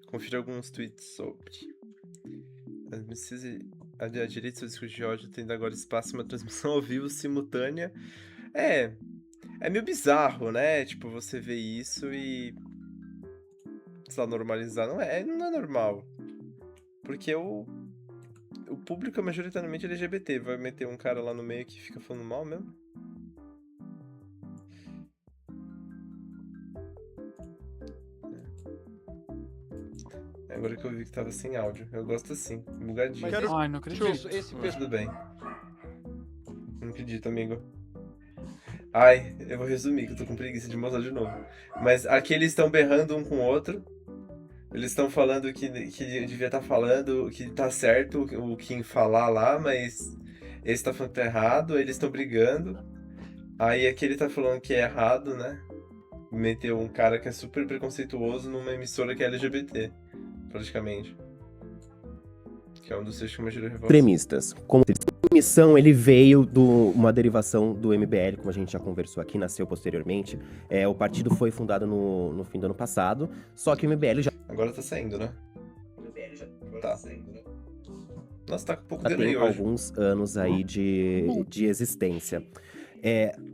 Confira alguns tweets sobre. A direita sobre discurso de ódio tendo agora espaço em uma transmissão ao vivo simultânea. É meio bizarro, né? Tipo, você vê isso e, sei lá, normalizar. Não é normal. Porque o público é majoritariamente LGBT. Vai meter um cara lá no meio que fica falando mal mesmo? Agora que eu vi que tava sem áudio. Eu gosto assim, bugadinho. Mas Ai, não acredito. Mas tudo bem. Não acredito, amigo. Ai, eu vou resumir, que eu tô com preguiça de mostrar de novo. Mas aqui eles estão berrando um com o outro. Eles estão falando que devia estar falando que tá certo o Kim falar lá, mas esse tá falando que tá errado. Eles estão brigando. Aí aqui ele tá falando que é errado, né? Meteu um cara que é super preconceituoso numa emissora que é LGBT, praticamente. Que é um dos trechos que mais gerou revolta. Extremistas. Como a missão, ele veio de uma derivação do MBL, como a gente já conversou aqui, nasceu posteriormente. O partido foi fundado no fim do ano passado, só que o MBL já Agora tá saindo, né? Tá. Nossa, tá com um pouco tem delay hoje. alguns anos aí de existência.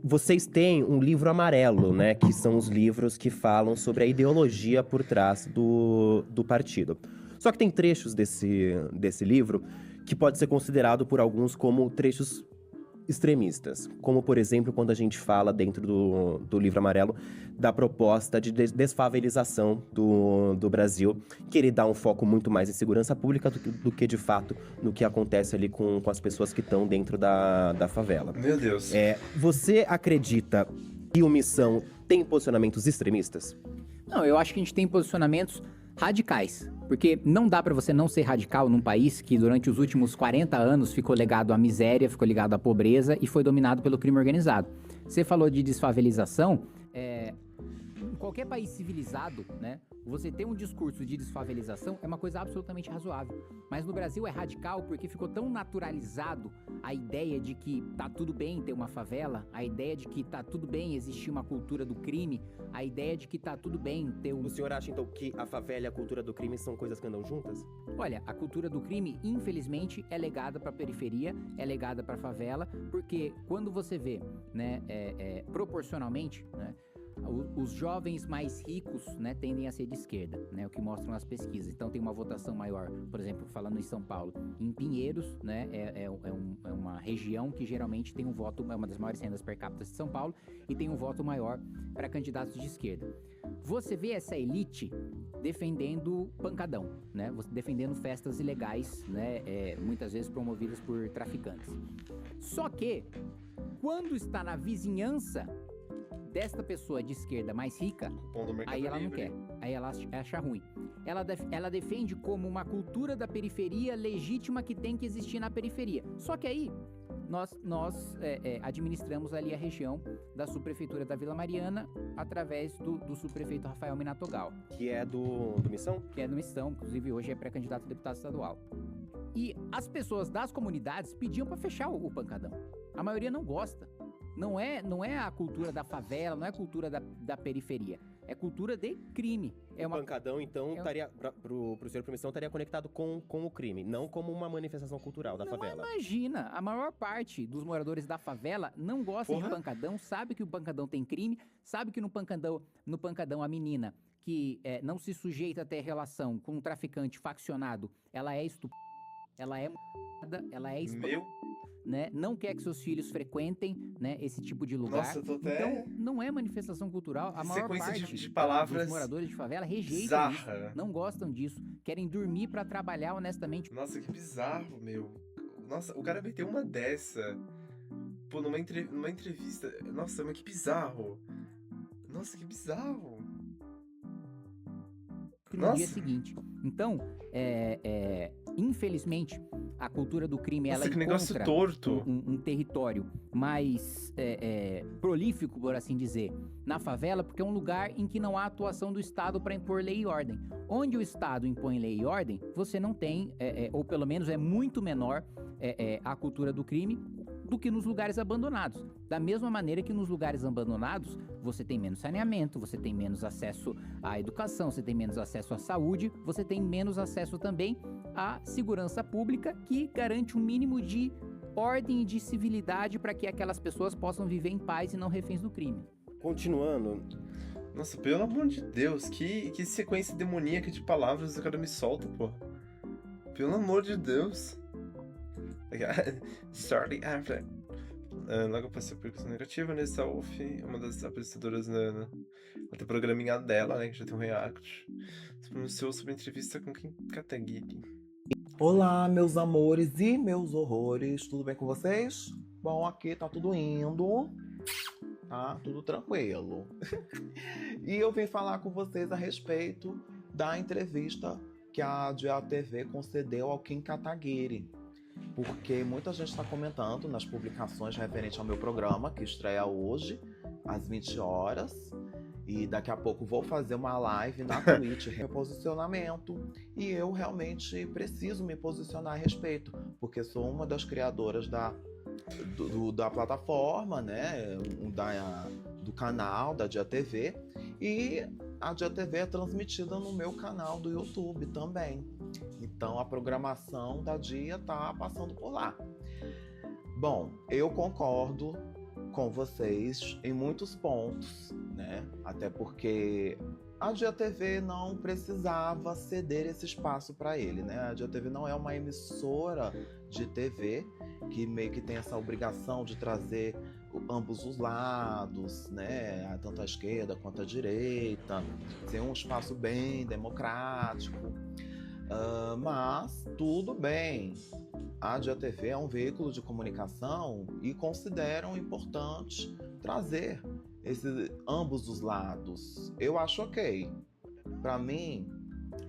Vocês têm um livro amarelo, né? Que são os livros que falam sobre a ideologia por trás do partido. Só que tem trechos desse livro que pode ser considerado por alguns como trechos extremistas. Como, por exemplo, quando a gente fala dentro do livro amarelo da proposta de desfavelização do Brasil, que ele dá um foco muito mais em segurança pública do que, de fato, no que acontece ali com as pessoas que estão dentro da favela. Meu Deus. Você acredita que o Missão tem posicionamentos extremistas? Não, eu acho que a gente tem posicionamentos radicais. Porque não dá pra você não ser radical num país que durante os últimos 40 anos ficou ligado à miséria, ficou ligado à pobreza e foi dominado pelo crime organizado. Você falou de desfavelização, em qualquer país civilizado, né, você ter um discurso de desfavelização é uma coisa absolutamente razoável. Mas no Brasil é radical porque ficou tão naturalizado a ideia de que tá tudo bem ter uma favela, a ideia de que tá tudo bem existir uma cultura do crime, a ideia de que tá tudo bem ter O senhor acha, então, que a favela e a cultura do crime são coisas que andam juntas? Olha, a cultura do crime, infelizmente, é legada pra periferia, é legada pra favela, porque quando você vê, né, proporcionalmente, né, os jovens mais ricos, né, tendem a ser de esquerda, né, o que mostram as pesquisas. Então tem uma votação maior, por exemplo, falando em São Paulo, em Pinheiros, né, é uma região que geralmente tem um voto, é uma das maiores rendas per capita de São Paulo, e tem um voto maior para candidatos de esquerda. Você vê essa elite defendendo pancadão, né, defendendo festas ilegais, né, muitas vezes promovidas por traficantes. Só que, quando está na vizinhança desta pessoa de esquerda mais rica, aí ela não quer, aí ela acha ruim. Ela defende como uma cultura da periferia legítima que tem que existir na periferia. Só que aí, nós administramos ali a região da subprefeitura da Vila Mariana através do subprefeito Rafael Minatogal. Que é do Missão? Que é do Missão, inclusive hoje é pré-candidato a deputado estadual. E as pessoas das comunidades pediam pra fechar o pancadão. A maioria não gosta. Não é a cultura da favela, não é a cultura da periferia. É cultura de crime. O pancadão, então, estaria, pro senhor Missão, estaria conectado com o crime, não como uma manifestação cultural da favela. Imagina, a maior parte dos moradores da favela não gosta de pancadão, sabe que o pancadão tem crime, sabe que no pancadão a menina que não se sujeita a ter relação com um traficante faccionado, ela é estuprada, ela é né? Não quer que seus filhos frequentem, né, esse tipo de lugar. Nossa, eu tô até... Então, não é manifestação cultural. A maior parte de palavras dos moradores de favela rejeitam bizarra. isso, não gostam disso, querem dormir pra trabalhar honestamente. Nossa, que bizarro, meu. Nossa, o cara meteu uma dessa, pô, numa entrevista. Nossa, mas que bizarro. Nossa, que bizarro. No dia seguinte. Então, infelizmente, a cultura do crime, Nossa, ela que negócio encontra torto. um território mais prolífico, por assim dizer, na favela, porque é um lugar em que não há atuação do Estado para impor lei e ordem. Onde o Estado impõe lei e ordem, você não tem, ou pelo menos é muito menor a cultura do crime do que nos lugares abandonados. Da mesma maneira que nos lugares abandonados, você tem menos saneamento, você tem menos acesso à educação, você tem menos acesso à saúde, você tem menos acesso também à segurança pública, que garante um mínimo de ordem e de civilidade para que aquelas pessoas possam viver em paz e não reféns do crime. Continuando, Nossa, pelo amor de Deus, que sequência demoníaca de palavras o cara me solta, porra. Pelo amor de Deus. Sorry, after. Logo após a percussão negativa, Nessa Wolf, uma das apresentadoras do programinha dela, né, que já tem um react, se pronunciou sobre a entrevista com Kim Kataguiri. Olá, meus amores e meus horrores, tudo bem com vocês? Bom, aqui tá tudo indo, tá tudo tranquilo. E eu vim falar com vocês a respeito da entrevista que a TV concedeu ao Kim Kataguiri. Porque muita gente está comentando nas publicações referente ao meu programa, que estreia hoje, às 20 horas. E daqui a pouco vou fazer uma live na Twitch, meu posicionamento. E eu realmente preciso me posicionar a respeito, porque sou uma das criadoras da plataforma, né? Do canal da Dia TV. E a Dia TV é transmitida no meu canal do YouTube também. Então a programação da Dia tá passando por lá. Bom, eu concordo com vocês em muitos pontos, né? Até porque a Dia TV não precisava ceder esse espaço para ele, né? A Dia TV não é uma emissora de TV que meio que tem essa obrigação de trazer ambos os lados, né? Tanto a esquerda quanto a direita, ser um espaço bem democrático. Mas tudo bem, a Dia TV é um veículo de comunicação e consideram importante trazer ambos os lados. Eu acho ok. Para mim,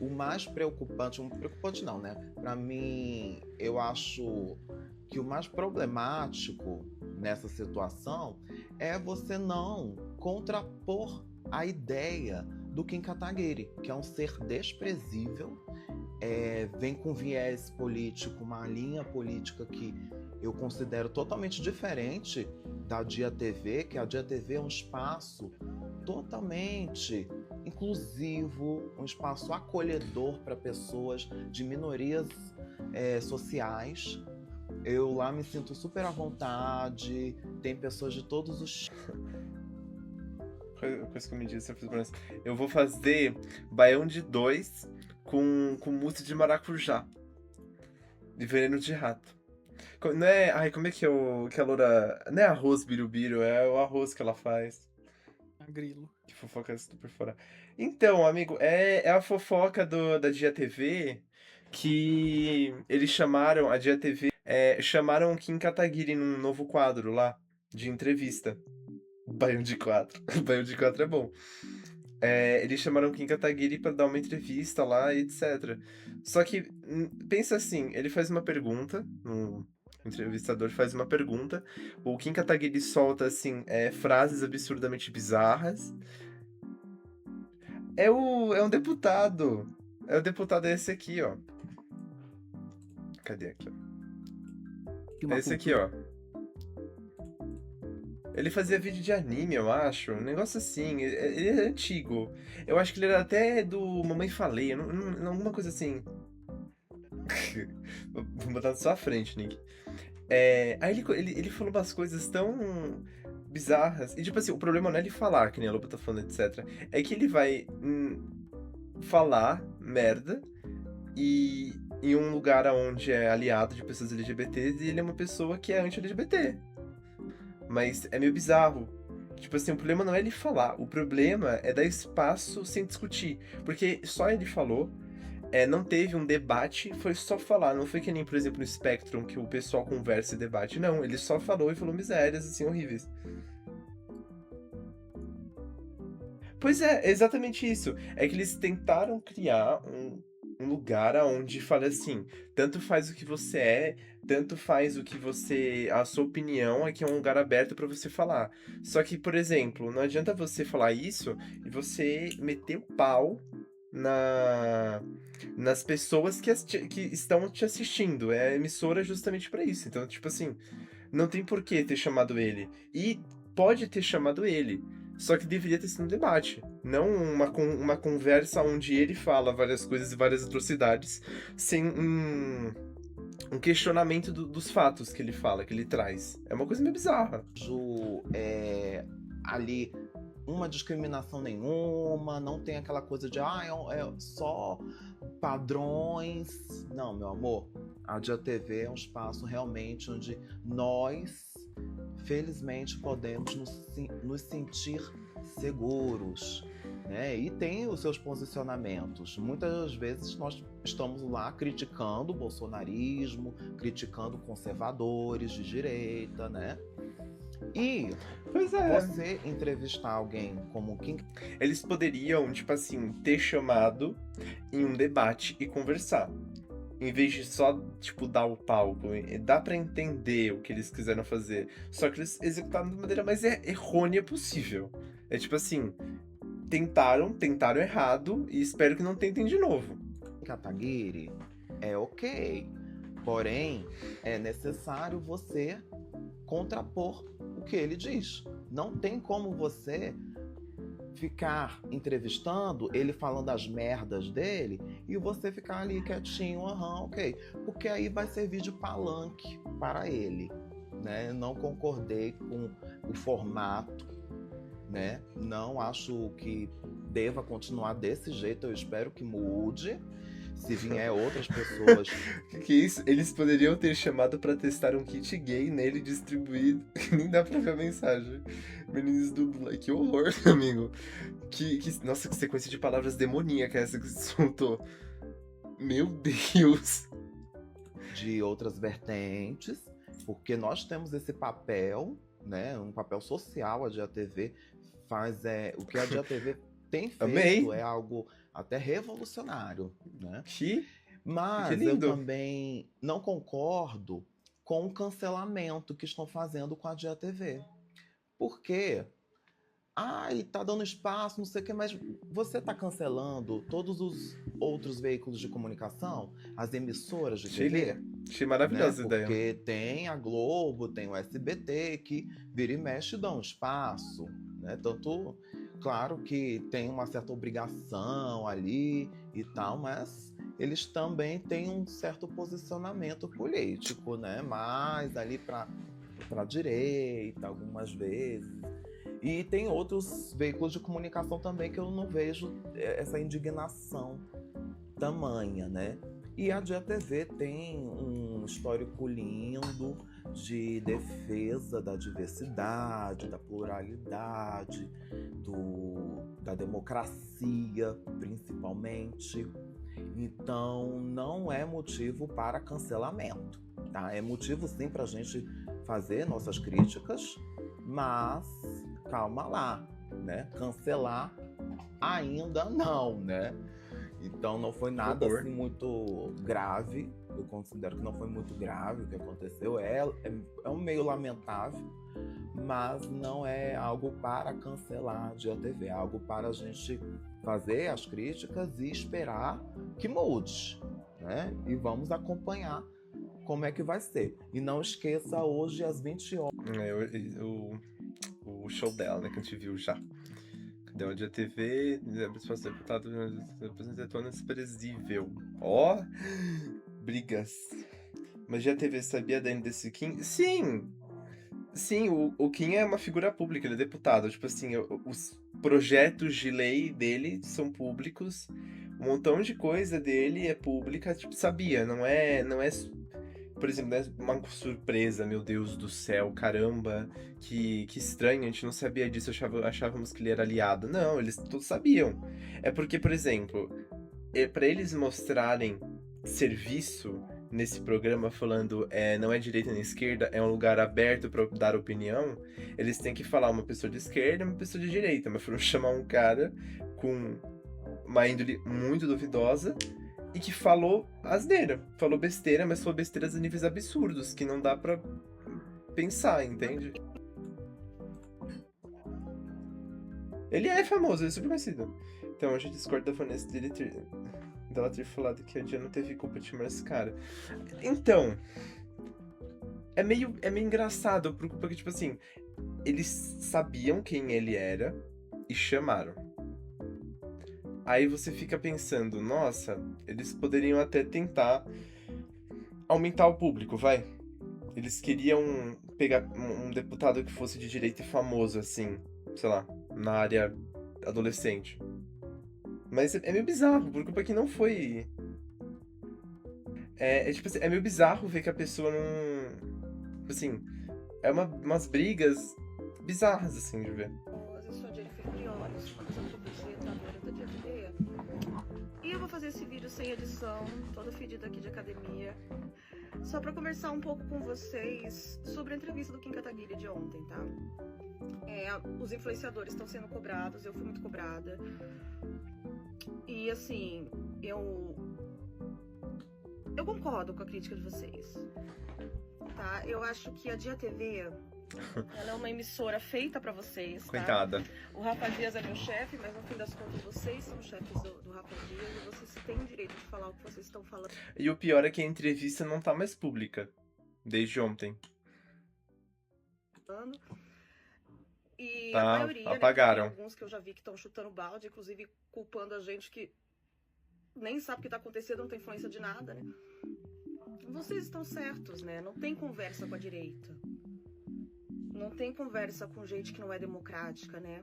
o mais preocupante não, né? Para mim, eu acho que o mais problemático nessa situação é você não contrapor a ideia do Kim Kataguiri, que é um ser desprezível, vem com viés político, uma linha política que eu considero totalmente diferente da Dia TV, que a Dia TV é um espaço totalmente inclusivo, um espaço acolhedor para pessoas de minorias sociais. Eu lá me sinto super à vontade, tem pessoas de todos os... Coisa que eu me disse, eu vou fazer baião de 2 com mousse de maracujá e veneno de rato. Não é... Ai, como é que a loura... Não é arroz birubiru, é o arroz que ela faz. A grilo. Que fofoca super fora. Então, amigo, é a fofoca da Dia TV que eles chamaram, a Dia TV, chamaram o Kim Kataguiri num novo quadro lá, de entrevista. Baião de 4. Baião de 4 é bom. Eles chamaram o Kim Kataguiri pra dar uma entrevista lá e etc. Só que, pensa assim, ele faz uma pergunta, o entrevistador faz uma pergunta, o Kim Kataguiri solta, assim, frases absurdamente bizarras. É um deputado. É o deputado esse aqui, ó. Cadê aqui, ó? É esse aqui, ó. Ele fazia vídeo de anime, eu acho. Um negócio assim. Ele é antigo. Eu acho que ele era até do Mamãe Falei. Alguma coisa assim. Vou botar na sua frente, Nick. Aí ele falou umas coisas tão bizarras. E tipo assim, o problema não é ele falar, que nem a Loba tá falando, etc. É que ele vai falar merda e em um lugar onde é aliado de pessoas LGBTs e ele é uma pessoa que é anti-LGBT. Mas é meio bizarro. Tipo assim, o problema não é ele falar, o problema é dar espaço sem discutir. Porque só ele falou, não teve um debate, foi só falar. Não foi que nem, por exemplo, no Spectrum, que o pessoal conversa e debate. Não, ele só falou e falou misérias, assim, horríveis. Pois é exatamente isso. É que eles tentaram criar um lugar onde fala assim, tanto faz o que você é, tanto faz o que você... A sua opinião, aqui é um lugar aberto pra você falar. Só que, por exemplo, não adianta você falar isso e você meter o pau nas pessoas que estão te assistindo. É a emissora justamente pra isso. Então, tipo assim, Não tem por que ter chamado ele. E pode ter chamado ele. Só que deveria ter sido um debate. Não uma conversa onde ele fala várias coisas e várias atrocidades, sem um questionamento dos fatos que ele fala, que ele traz. É uma coisa meio bizarra. Ali uma discriminação nenhuma, não tem aquela coisa de é só padrões. Não, meu amor, a Dia TV é um espaço realmente onde nós, felizmente, podemos nos sentir seguros, né? E tem os seus posicionamentos. Muitas vezes nós estamos lá criticando o bolsonarismo, criticando conservadores de direita, né? E Pois é. você entrevistar alguém como Kim... Eles poderiam, tipo assim, ter chamado em um debate e conversar. Em vez de só, tipo, dar o palco. Dá pra entender o que eles quiseram fazer. Só que eles executaram da maneira mais errônea possível. É tipo assim, tentaram errado e espero que não tentem de novo. Kataguiri é ok. Porém, é necessário você contrapor o que ele diz. Não tem como você ficar entrevistando ele falando as merdas dele e você ficar ali quietinho, ok. Porque aí vai servir de palanque para ele, né? Não concordei com o formato, né? Não acho que deva continuar desse jeito, eu espero que mude. Se vier outras pessoas... Que isso? Eles poderiam ter chamado pra testar um kit gay nele distribuído. Nem dá pra ver a mensagem. Meninos do Black. Que horror, amigo. Nossa, que sequência de palavras demoníaca essa que você soltou. Meu Deus. De outras vertentes, porque nós temos esse papel, né? Um papel social, a Dia TV faz... o que a Dia TV tem feito Amei. É algo até revolucionário, né? Mas que lindo. eu também não concordo com o cancelamento que estão fazendo com a Dia TV. Por quê? Tá dando espaço, não sei o quê, mas você tá cancelando todos os outros veículos de comunicação, as emissoras de TV? Achei maravilhosa a ideia. Porque tem a Globo, tem o SBT, que vira e mexe dão espaço, né? Tanto... Claro que tem uma certa obrigação ali e tal, mas eles também têm um certo posicionamento político, né? Mais ali para a direita, algumas vezes. E tem outros veículos de comunicação também que eu não vejo essa indignação tamanha, né? E a Dia TV tem um histórico lindo de defesa da diversidade, da pluralidade, da democracia, principalmente. Então, não é motivo para cancelamento, tá? É motivo, sim, para a gente fazer nossas críticas, mas calma lá, né? Cancelar ainda não, né? Então não foi nada assim muito grave. Eu considero que não foi muito grave o que aconteceu. É um meio lamentável, mas não é algo para cancelar a Dia TV. É algo para a gente fazer as críticas e esperar que mude, né? E vamos acompanhar como é que vai ser. E não esqueça, hoje às 20 horas. O show dela, né, que a gente viu já. Deu a Dia TV, deputado representante desprezível. Ó, brigas. Mas Dia TV sabia da desse Kim? Sim! Sim, o Kim é uma figura pública, ele é deputado. Tipo assim, os projetos de lei dele são públicos. Um montão de coisa dele é pública, tipo, sabia. Não é por exemplo, né, uma surpresa, meu Deus do céu, caramba, que estranho, a gente não sabia disso, achávamos que ele era aliado. Não, eles todos sabiam. É porque, por exemplo, para eles mostrarem serviço nesse programa, falando não é direita nem esquerda, é um lugar aberto para dar opinião, eles têm que falar uma pessoa de esquerda e uma pessoa de direita, mas foram chamar um cara com uma índole muito duvidosa, e que falou asneira, falou besteira, mas falou besteiras a níveis absurdos, que não dá pra pensar, entende? Ele é famoso, ele é super conhecido. Então, a gente discorda da Vanessa dela ter falado que a Dia não teve culpa de chamar esse cara. Então, É meio engraçado, porque, tipo assim, eles sabiam quem ele era e chamaram. Aí você fica pensando, nossa, eles poderiam até tentar aumentar o público, vai. Eles queriam pegar um deputado que fosse de direita e famoso, assim, sei lá, na área adolescente. Mas é meio bizarro, porque não foi. Tipo assim, é meio bizarro ver que a pessoa não. Tipo assim, umas brigas bizarras, assim, de ver. Eu sou a Jennifer Prioli, sou uma das apresentadoras da Dia TV. E eu vou fazer esse vídeo sem edição, todo fedido aqui de academia, só pra conversar um pouco com vocês sobre a entrevista do Kim Kataguiri de ontem, tá? Os influenciadores estão sendo cobrados, eu fui muito cobrada. E assim, eu concordo com a crítica de vocês, tá? Eu acho que a Dia TV, ela é uma emissora feita pra vocês, tá? Coitada. O Rafa Dias é meu chefe, mas no fim das contas vocês são chefes do Rafa Dias e vocês têm o direito de falar o que vocês estão falando. E o pior é que a entrevista não tá mais pública. Desde ontem. E Tá, a maioria, apagaram. né, tem alguns que eu já vi que estão chutando balde, inclusive culpando a gente que nem sabe o que tá acontecendo, não tem influência de nada, né? Vocês estão certos, né? Não tem conversa com a direita. Não tem conversa com gente que não é democrática, né?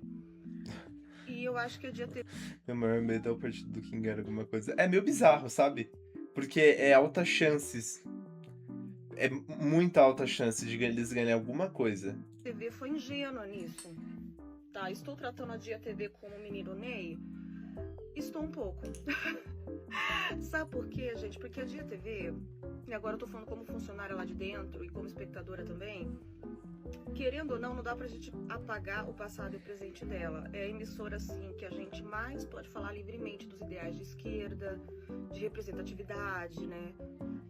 E eu acho que a Dia TV... Meu maior medo é o partido do Kim ganhar alguma coisa. É meio bizarro, sabe? Porque é altas chances. É muita alta chance de eles ganharem alguma coisa. TV foi ingênua nisso. Tá, estou tratando a Dia TV como o menino Ney? Estou um pouco. Sabe por quê, gente? Porque a Dia TV, e agora eu tô falando como funcionária lá de dentro e como espectadora também, querendo ou não dá pra gente apagar o passado e o presente dela. É a emissora, assim, que a gente mais pode falar livremente dos ideais de esquerda, de representatividade, né?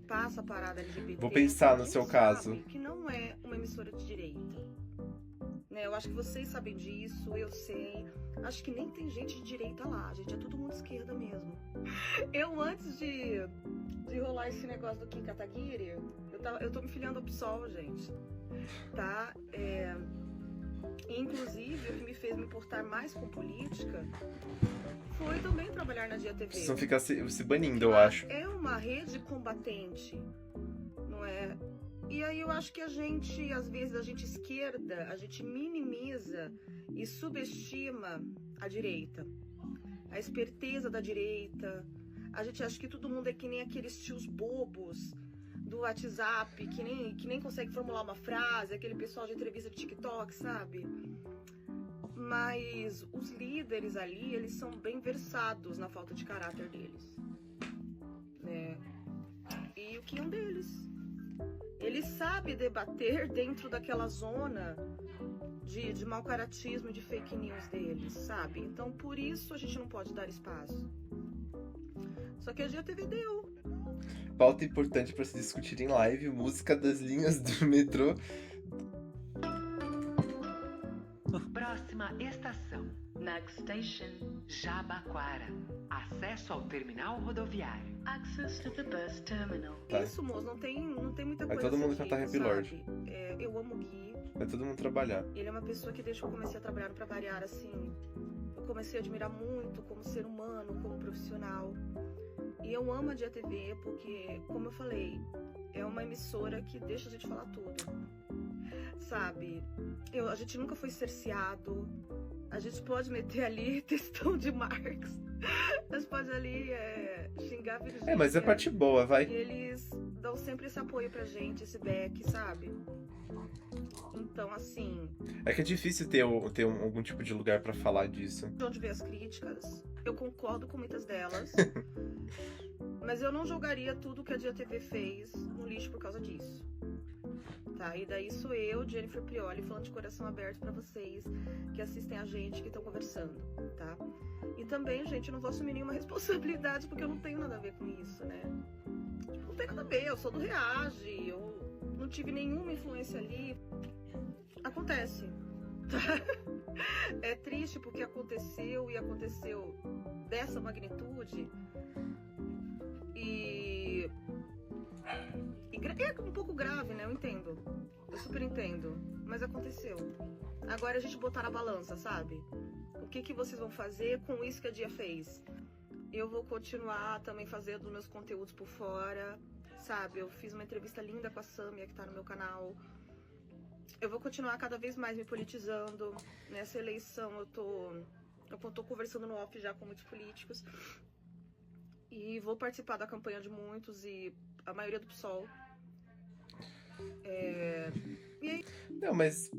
Passa a parada LGBT. Vou pensar no A gente seu sabe caso. que não é uma emissora de direita. Né? Eu acho que vocês sabem disso, eu sei. Acho que nem tem gente de direita lá, gente. É todo mundo esquerda mesmo. Eu, antes de rolar esse negócio do Kim Kataguiri, eu tô me filiando ao PSOL, gente. Tá? Inclusive, o que me fez me importar mais com política foi também trabalhar na Dia TV. Vocês vão ficar se banindo, eu Lá acho. É uma rede combatente, não é? E aí eu acho que a gente, às vezes, a gente esquerda, a gente minimiza e subestima a direita. A esperteza da direita. A gente acha que todo mundo é que nem aqueles tios bobos do WhatsApp, que nem consegue formular uma frase, aquele pessoal de entrevista de TikTok, sabe? Mas os líderes ali, eles são bem versados na falta de caráter deles, né? E o que é um deles? Ele sabe debater dentro daquela zona de mau caratismo e de fake news deles, sabe? Então, por isso a gente não pode dar espaço. Só que a Dia TV deu. Pauta importante pra se discutir em live: música das linhas do metrô. Próxima estação. Next station, Jabaquara. Acesso ao terminal rodoviário. Access to the bus terminal. Tá. Isso, moço, não tem muita Vai coisa. todo mundo a ser cantar dito, Happy Lord. sabe? Eu amo o Gui. Vai todo mundo trabalhar. Ele é uma pessoa que desde que eu comecei a trabalhar no Pra Variar, assim, eu comecei a admirar muito como ser humano, como profissional. E eu amo a Dia TV porque, como eu falei, é uma emissora que deixa a gente falar tudo. Sabe? A gente nunca foi cerceado. A gente pode meter ali textão de Marx. A gente pode ali xingar a Virgínia. Mas é parte boa, E vai. eles dão sempre esse apoio pra gente, esse back, sabe? Então, assim, É que é difícil ter algum tipo de lugar pra falar disso. de onde vem as críticas, eu concordo com muitas delas. Mas eu não jogaria tudo que a Dia TV fez no lixo por causa disso. Tá? E daí sou eu, Jennifer Prioli, falando de coração aberto pra vocês que assistem a gente, que estão conversando, tá? E também, gente, eu não vou assumir nenhuma responsabilidade porque eu não tenho nada a ver com isso, né? Tipo, não tem nada a ver, eu sou do Reage, eu não tive nenhuma influência ali. Acontece. Tá? É triste porque aconteceu e aconteceu dessa magnitude. E é um pouco grave, né? Eu entendo. super entendo, mas aconteceu. Agora a gente botar na balança, sabe? O que vocês vão fazer com isso que a Dia fez? Eu vou continuar também fazendo meus conteúdos por fora, sabe? Eu fiz uma entrevista linda com a Samia, que tá no meu canal. Eu vou continuar cada vez mais me politizando. Nessa eleição eu tô conversando no off já com muitos políticos. E vou participar da campanha de muitos e a maioria do PSOL. E aí, Não, mas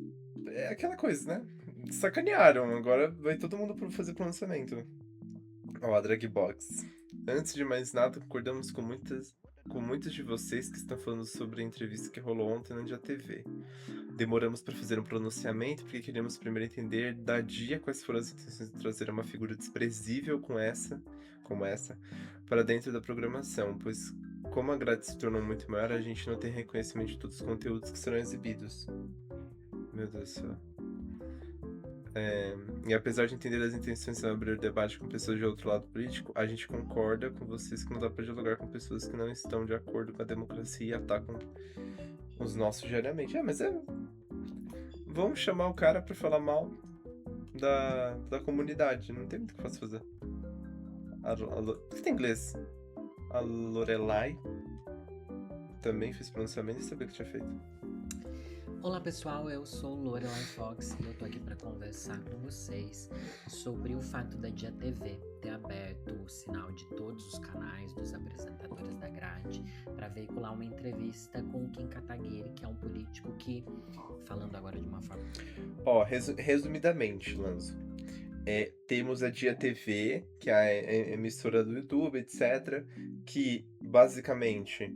é aquela coisa, né? Sacanearam, agora vai todo mundo fazer pronunciamento. Ó, a Dragbox. Antes de mais nada, concordamos com muitos de vocês que estão falando sobre a entrevista que rolou ontem na Dia TV. Demoramos para fazer um pronunciamento porque queríamos primeiro entender da Dia quais foram as intenções de trazer uma figura desprezível como essa, para dentro da programação, pois como a grade se tornou muito maior, a gente não tem reconhecimento de todos os conteúdos que serão exibidos. Meu Deus do céu. E apesar de entender as intenções de abrir debate com pessoas de outro lado político, a gente concorda com vocês que não dá para dialogar com pessoas que não estão de acordo com a democracia e atacam os nossos diariamente. Vamos chamar o cara pra falar mal da comunidade, não tem muito o que posso fazer. O que tem em inglês? A Lorelai também fez pronunciamento e sabia que tinha feito. Olá pessoal, eu sou Lorelai Fox e eu tô aqui para conversar com vocês sobre o fato da Dia TV ter aberto o sinal de todos os canais dos apresentadores da grade para veicular uma entrevista com o Kim Kataguiri, que é um político que, falando agora de uma forma... Ó, resumidamente, Lanzo, temos a Dia TV, que é a emissora do YouTube, etc., que basicamente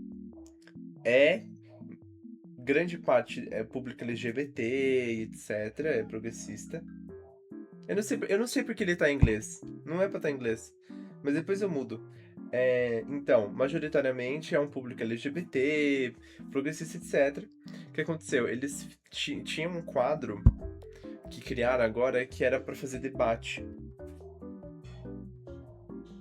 grande parte é público LGBT, etc., é progressista. Eu não sei porque ele tá em inglês. Não é pra estar em inglês. Mas depois eu mudo. Então, majoritariamente é um público LGBT, progressista, etc. O que aconteceu? Eles tinham um quadro que criaram agora que era pra fazer debate.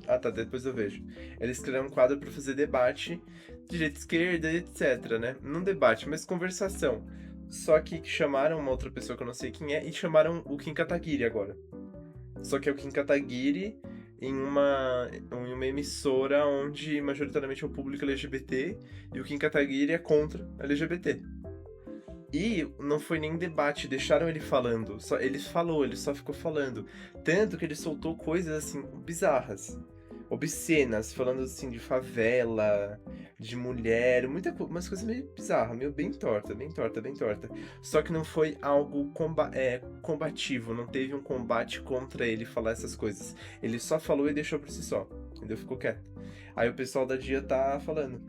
Ah, tá, depois eu vejo. Eles criaram um quadro pra fazer debate, direita, esquerda, etc, né? Não debate, mas conversação. Só que chamaram uma outra pessoa que eu não sei quem é e chamaram o Kim Kataguiri agora. Só que é o Kim Kataguiri em uma emissora onde majoritariamente é o público LGBT e o Kim Kataguiri é contra LGBT. E não foi nem debate, deixaram ele falando. Ele só ficou falando. Tanto que ele soltou coisas assim bizarras, obscenas, falando assim de favela, de mulher, umas coisas meio bizarras, meio bem torta. Só que não foi algo combativo, não teve um combate contra ele falar essas coisas. Ele só falou e deixou por si só, entendeu? Ficou quieto. Aí o pessoal da Dia tá falando.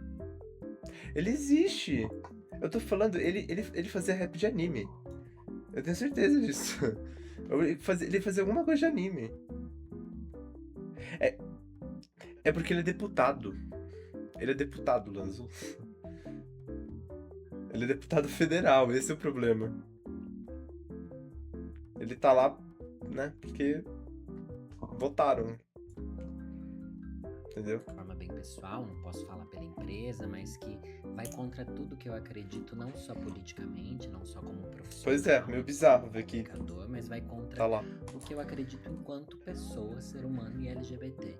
Ele existe! Eu tô falando, ele fazia rap de anime. Eu tenho certeza disso. Ele fazia alguma coisa de anime. É porque ele é deputado. Ele é deputado, Lanzo. Ele é deputado federal, esse é o problema. Ele tá lá, né, porque votaram. Entendeu? De forma bem pessoal, não posso falar pela empresa, mas que vai contra tudo que eu acredito, não só politicamente, não só como profissional. Pois é, meio bizarro ver que Mas vai contra tá lá. o que eu acredito enquanto pessoa, ser humano e LGBT.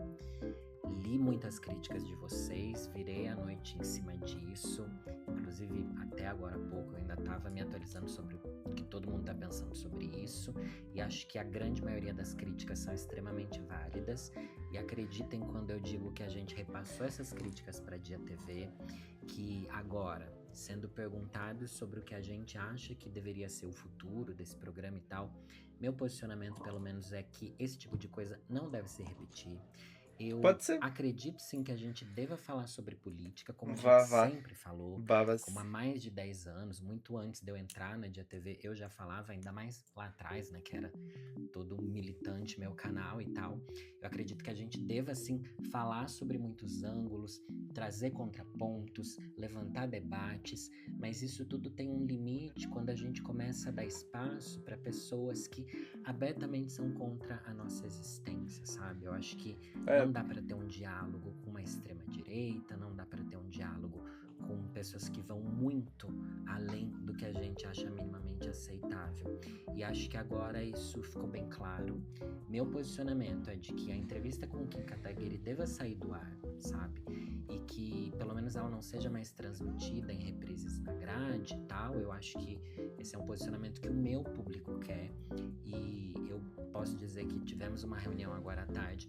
Li muitas críticas de vocês, virei a noite em cima disso. Inclusive, até agora há pouco, eu ainda tava me atualizando sobre o que todo mundo tá pensando sobre isso. E acho que a grande maioria das críticas são extremamente válidas. E acreditem quando eu digo que a gente repassou essas críticas pra Dia TV, que agora, sendo perguntados sobre o que a gente acha que deveria ser o futuro desse programa e tal, meu posicionamento, pelo menos, é que esse tipo de coisa não deve se repetir. Eu acredito sim que a gente deva falar sobre política, como a gente sempre falou, como há mais de 10 anos, muito antes de eu entrar na Dia TV, eu já falava, ainda mais lá atrás, né, que era todo militante, meu canal e tal. Eu acredito que a gente deva sim falar sobre muitos ângulos, trazer contrapontos, levantar debates, mas isso tudo tem um limite quando a gente começa a dar espaço para pessoas que abertamente são contra a nossa existência, sabe? Eu acho que não dá para ter um diálogo com uma extrema-direita, não dá para ter um diálogo com pessoas que vão muito além do que a gente acha minimamente aceitável. E acho que agora isso ficou bem claro. Meu posicionamento é de que a entrevista com o Kim Kataguiri deva sair do ar, sabe? E que pelo menos ela não seja mais transmitida em reprises na grade e tal. Eu acho que esse é um posicionamento que o meu público quer. E eu posso dizer que tivemos uma reunião agora à tarde,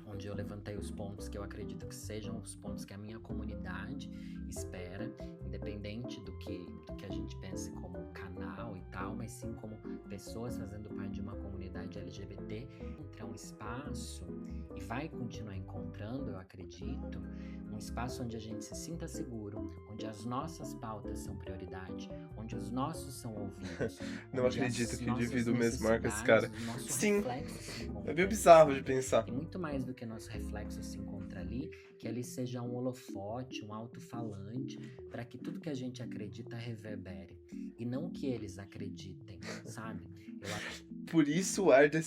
onde eu levantei os pontos que eu acredito que sejam os pontos que a minha comunidade espera, independente do que a gente pense como canal e tal, mas sim como pessoas fazendo parte de uma comunidade LGBT. Encontrar um espaço, e vai continuar encontrando, eu acredito, um espaço onde a gente se sinta seguro, onde as nossas pautas são prioridade, onde os nossos são ouvidos. Não onde acredito as que o nossas indivíduo mesmo marca esse cara. necessidades, o nosso Sim, reflexo se é encontra meio ali, bizarro sabe? de pensar. E muito mais do que nosso reflexo se encontra ali, que ele seja um holofote, um alto-falante, para que tudo que a gente acredita reverbere. E não que eles acreditem, sabe? Por isso o ar de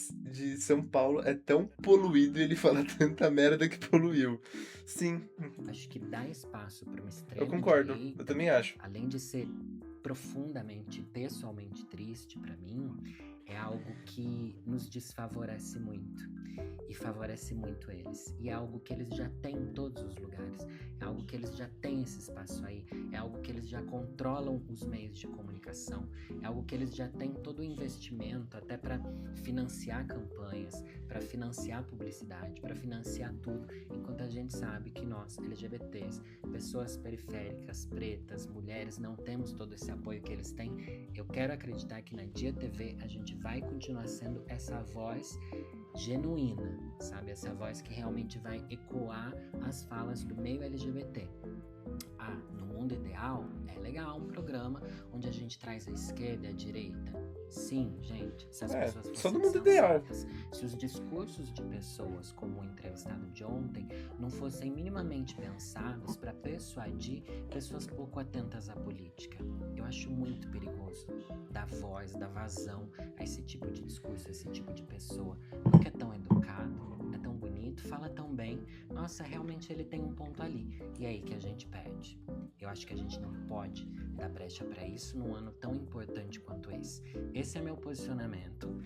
São Paulo é tão poluído e ele fala tanta merda que poluiu. Sim, Acho que dá espaço para uma extrema eu concordo. direita, Eu também acho. além de ser profundamente, pessoalmente triste para mim, é algo que nos desfavorece muito e favorece muito eles. E é algo que eles já têm em todos os lugares. É algo que eles já têm esse espaço aí. É algo que eles já controlam os meios de comunicação. É algo que eles já têm todo o investimento, até para financiar campanhas, para financiar publicidade, para financiar tudo. Enquanto a gente sabe que nós, LGBTs, pessoas periféricas, pretas, mulheres, não temos todo esse apoio que eles têm. Eu quero acreditar que na Dia TV a gente vai continuar sendo essa voz genuína, sabe? Essa voz que realmente vai ecoar as falas do meio LGBT. No mundo ideal, é legal um programa onde a gente traz a esquerda e a direita. Sim, gente, se as pessoas só no fossem mundo ideal. sensatas, se os discursos de pessoas como o entrevistado de ontem não fossem minimamente pensados para persuadir pessoas pouco atentas à política. Eu acho muito perigoso dar voz, dar vazão a esse tipo de discurso, a esse tipo de pessoa, porque é tão educado, é tão bonito, fala tão bem. Nossa, realmente ele tem um ponto ali. E é aí que a gente perde. Eu acho que a gente não pode dar brecha para isso num ano tão importante quanto esse. Esse é meu posicionamento.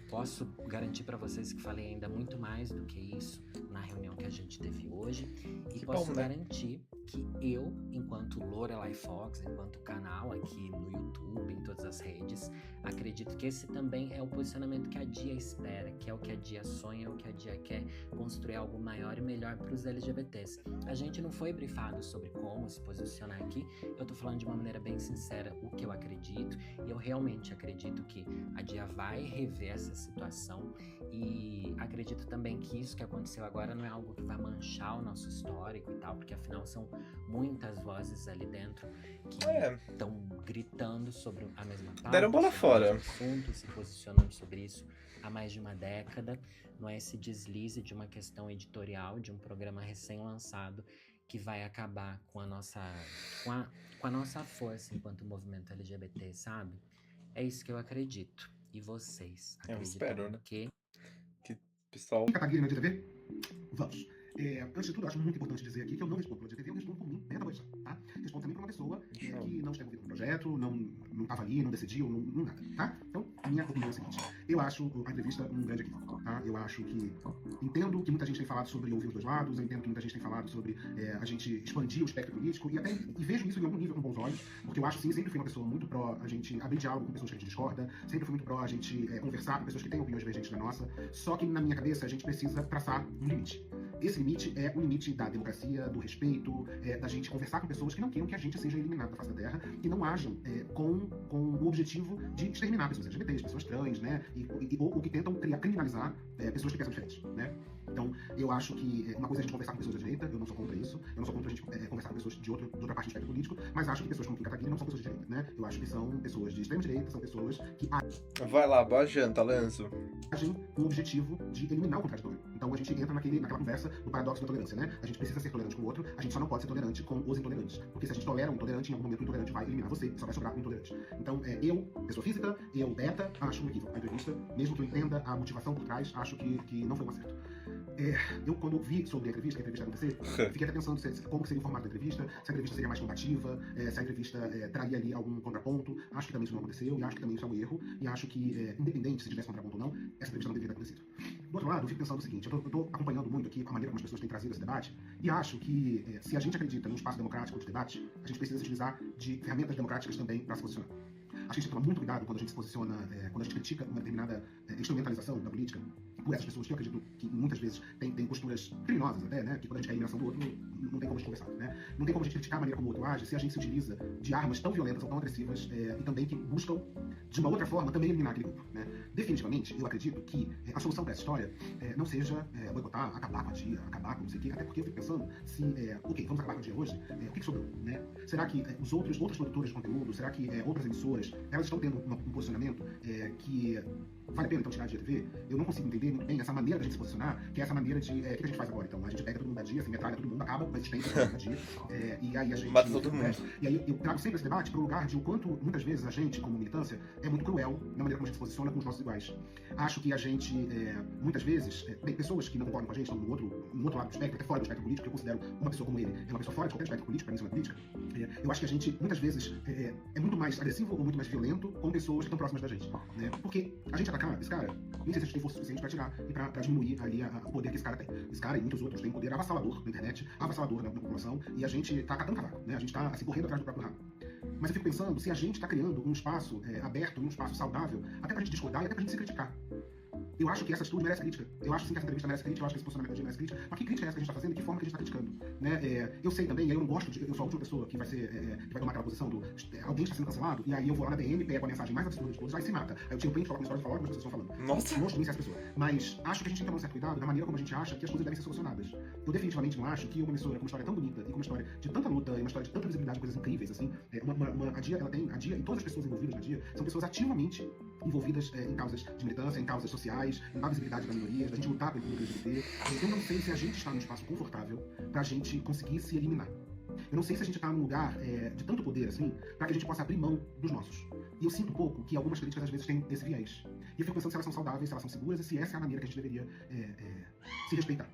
Posso garantir para vocês que falei ainda muito mais do que isso na reunião que a gente teve hoje. E Que posso bom, né? garantir que eu, enquanto Lorelai Fox, enquanto canal aqui no YouTube, em todas as redes, acredito que esse também é o posicionamento que a Dia espera, que é o que a Dia sonha, o que a Dia quer, construir algo maior e melhor para os LGBTs. A gente não foi brifado sobre como se posicionar aqui. Eu tô falando de uma maneira bem sincera o que eu acredito, e eu realmente acredito que a Dia vai rever essa situação, e acredito também que isso que aconteceu agora não é algo que vai manchar o nosso histórico e tal, porque afinal são muitas vozes ali dentro que estão gritando sobre a mesma pauta, Deram bola sobre fora. o mesmo assunto, se posicionando sobre isso há mais de uma década. Não é esse deslize de uma questão editorial, de um programa recém-lançado, que vai acabar com a nossa força enquanto movimento LGBT, sabe? É isso que eu acredito. E vocês? Eu Acreditam espero, né? que... Pessoal, Kataguiri na Dia TV? Vamos. Antes de tudo, acho muito importante dizer aqui que eu não respondo pela Dia TV, eu respondo por mim, dentro da posição, tá? Respondo também por uma pessoa que não está envolvida no projeto, não estava ali, não decidiu, não nada, tá? Então, a minha opinião é a seguinte: eu acho a entrevista um grande equívoco, tá? Eu acho que... Entendo que muita gente tem falado sobre ouvir os dois lados, eu entendo que muita gente tem falado sobre a gente expandir o espectro político, e vejo isso em algum nível com bons olhos, porque eu acho, sim, sempre fui uma pessoa muito pró a gente abrir diálogo com pessoas que a gente discorda, sempre fui muito pró a gente conversar com pessoas que têm opiniões divergentes da nossa, só que na minha cabeça a gente precisa traçar um limite. Esse limite é o limite da democracia, do respeito, da gente conversar com pessoas que não queiram que a gente seja eliminado da face da Terra, que não ajam com o objetivo de exterminar pessoas LGBTs, pessoas trans, né? Ou que tentam criminalizar pessoas que pensam diferente, né? Então, eu acho que uma coisa é a gente conversar com pessoas da direita, eu não sou contra isso, eu não sou contra a gente conversar com pessoas de outra parte do espectro político, mas acho que pessoas como Kim Kataguiri não são pessoas de direita, né? Eu acho que são pessoas de extrema direita, são pessoas que vai lá, boa janta, Lanzo. agem com o objetivo de eliminar o contraditório. Então a gente entra naquela conversa do paradoxo da tolerância, né? A gente precisa ser tolerante com o outro, a gente só não pode ser tolerante com os intolerantes. Porque se a gente tolera um intolerante, em algum momento o intolerante vai eliminar você, só vai sobrar um intolerante. Então, eu, pessoa física, eu, beta, acho um equívoco. A entrevista, mesmo que eu entenda a motivação por trás, acho que não foi um acerto. Eu, quando vi sobre a entrevista ia acontecer, fiquei até pensando como que seria o formato da entrevista, se a entrevista seria mais combativa, se a entrevista traria ali algum contraponto. Acho que também isso não aconteceu, e acho que também isso é um erro, e acho que, independente se tivesse contraponto ou não, essa entrevista não deveria ter acontecido. Do outro lado, eu fico pensando o seguinte, eu tô acompanhando muito aqui a maneira como as pessoas têm trazido esse debate, e acho que, se a gente acredita num espaço democrático de debate, a gente precisa se utilizar de ferramentas democráticas também para se posicionar. Acho que a gente tem que tomar muito cuidado quando a gente se posiciona, quando a gente critica uma determinada instrumentalização da política, por essas pessoas que eu acredito que muitas vezes têm posturas criminosas até, né? Que quando a gente quer a eliminação do outro, não tem como a gente conversar, né? Não tem como a gente criticar a maneira como o outro age se a gente se utiliza de armas tão violentas ou tão agressivas e também que buscam, de uma outra forma, também eliminar aquele grupo, né? Definitivamente, eu acredito que a solução para essa história não seja boicotar, acabar com a dia, acabar com não sei o quê, até porque eu fico pensando se, ok, vamos acabar com a dia hoje, o que sobrou, né? Será que outras produtoras de conteúdo, será que outras emissoras, elas estão tendo um posicionamento que vale a pena então tirar a Dia TV? Eu não consigo entender muito bem essa maneira da gente se posicionar, que é essa maneira de... O que a gente faz agora? Então, a gente pega todo mundo da Dia, assim, metralha todo mundo, acaba com a existência da Dia, e aí a gente... Mata todo mundo. E aí eu trago sempre esse debate para o lugar de o quanto, muitas vezes, a gente, como militância, é muito cruel na maneira como a gente se posiciona com os nossos iguais. Acho que a gente, muitas vezes, tem pessoas que não concordam com a gente, estão no outro lado do espectro, até fora do espectro político, eu considero uma pessoa como ele, é uma pessoa fora de qualquer espectro político, para mim isso não é política. Eu acho que a gente, muitas vezes, é muito mais agressivo ou muito mais violento com pessoas que estão próximas da gente, né? Porque a gente atacar esse cara, nem sei se a gente tem força suficiente para tirar e para diminuir ali o poder que esse cara tem. Esse cara e muitos outros têm poder avassalador na internet, avassalador na população, e a gente tá catando cavaco, né? A gente tá assim, correndo atrás do próprio rabo. Mas eu fico pensando se a gente tá criando um espaço aberto, um espaço saudável, até pra gente discordar e até pra gente se criticar. Eu acho que essa atitude merece crítica. Eu acho sim que essa entrevista merece crítica, eu acho que esse posicionamento merece crítica. Mas que crítica é essa que a gente tá fazendo e que forma que a gente tá criticando? Né? Eu sei também, eu não gosto de. Eu sou a última pessoa que vai ser. Que vai tomar aquela posição do. Alguém está sendo cancelado, e aí eu vou lá na DM, pego a mensagem mais absurda de todos, vai se mata. Aí eu tiro o print, coloco na história e falo, olha como as pessoas estão falando. Nossa! Eu gosto de ser essa pessoa. Mas acho que a gente tem que tomar um certo cuidado da maneira como a gente acha que as coisas devem ser solucionadas. Eu definitivamente não acho que uma emissora com uma história tão bonita e com uma história de tanta luta e uma história de tanta visibilidade, coisas incríveis, assim. A Dia, ela tem. A Dia e todas as pessoas envolvidas na Dia são pessoas ativamente envolvidas em causas de militância, em causas sociais, na visibilidade das minorias, da gente lutar pelo público LGBT. Eu não sei se a gente está num espaço confortável pra gente conseguir se eliminar. Eu não sei se a gente está num lugar de tanto poder assim, para que a gente possa abrir mão dos nossos. E eu sinto um pouco que algumas críticas às vezes têm esse viés. E eu fico pensando se elas são saudáveis, se elas são seguras e se essa é a maneira que a gente deveria se respeitar.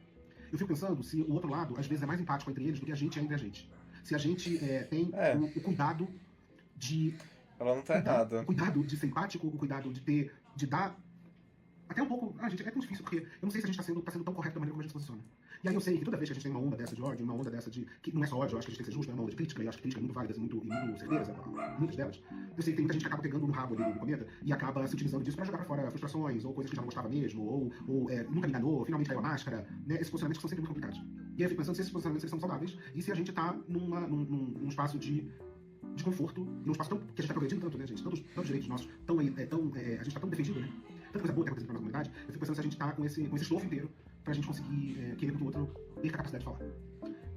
Eu fico pensando se o outro lado às vezes é mais empático entre eles do que a gente é entre a gente. Se a gente tem o cuidado de... Ela não tá errada. O cuidado de ser empático, o cuidado de dar... Até um pouco... gente, é tão difícil, porque eu não sei se a gente tá sendo tão correto da maneira como a gente se posiciona. E aí eu sei que toda vez que a gente tem uma onda dessa de ódio, uma onda dessa de... que não é só ódio, eu acho que a gente tem que ser justo, é uma onda de crítica, e eu acho que crítica é muito válida e muito certeiras, muitas delas. Eu sei que tem muita gente que acaba pegando no rabo ali do cometa e acaba se utilizando disso pra jogar pra fora frustrações, ou coisas que já não gostava mesmo, ou nunca me enganou, finalmente caiu a máscara, né? Esses posicionamentos que são sempre muito complicados. E aí eu fico pensando se esses posicionamentos são saudáveis e se a gente tá num espaço de conforto, num espaço que a gente tá progredindo tanto, né, gente? Tantos direitos nossos, a gente tá tão defendido, né? Tanta coisa boa que tá acontecendo pra nossa comunidade. Eu fico pensando se a gente tá com esse estofo inteiro pra gente conseguir querer que o outro perca a capacidade de falar.